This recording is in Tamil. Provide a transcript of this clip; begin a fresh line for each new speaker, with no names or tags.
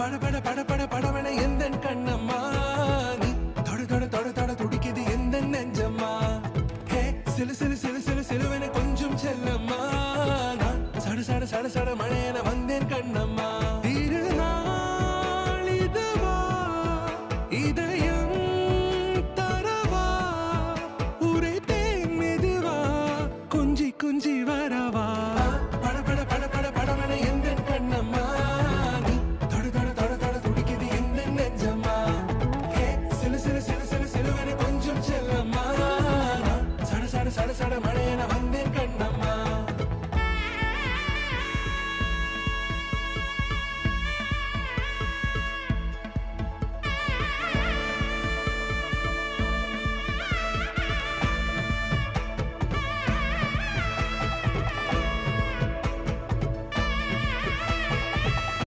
பட பட பட படவன எந்தன் கண்ணம்மா நீ தொட தொட தொட தொட துடிக்குது எந்த நெஞ்சம்மா ஹே சிலு சிலு சிலு சிலு சிலுவன கொஞ்சம் செல்லம்மா நான் சட சட சட சட மழையன வந்தேன் கண்ணம்மா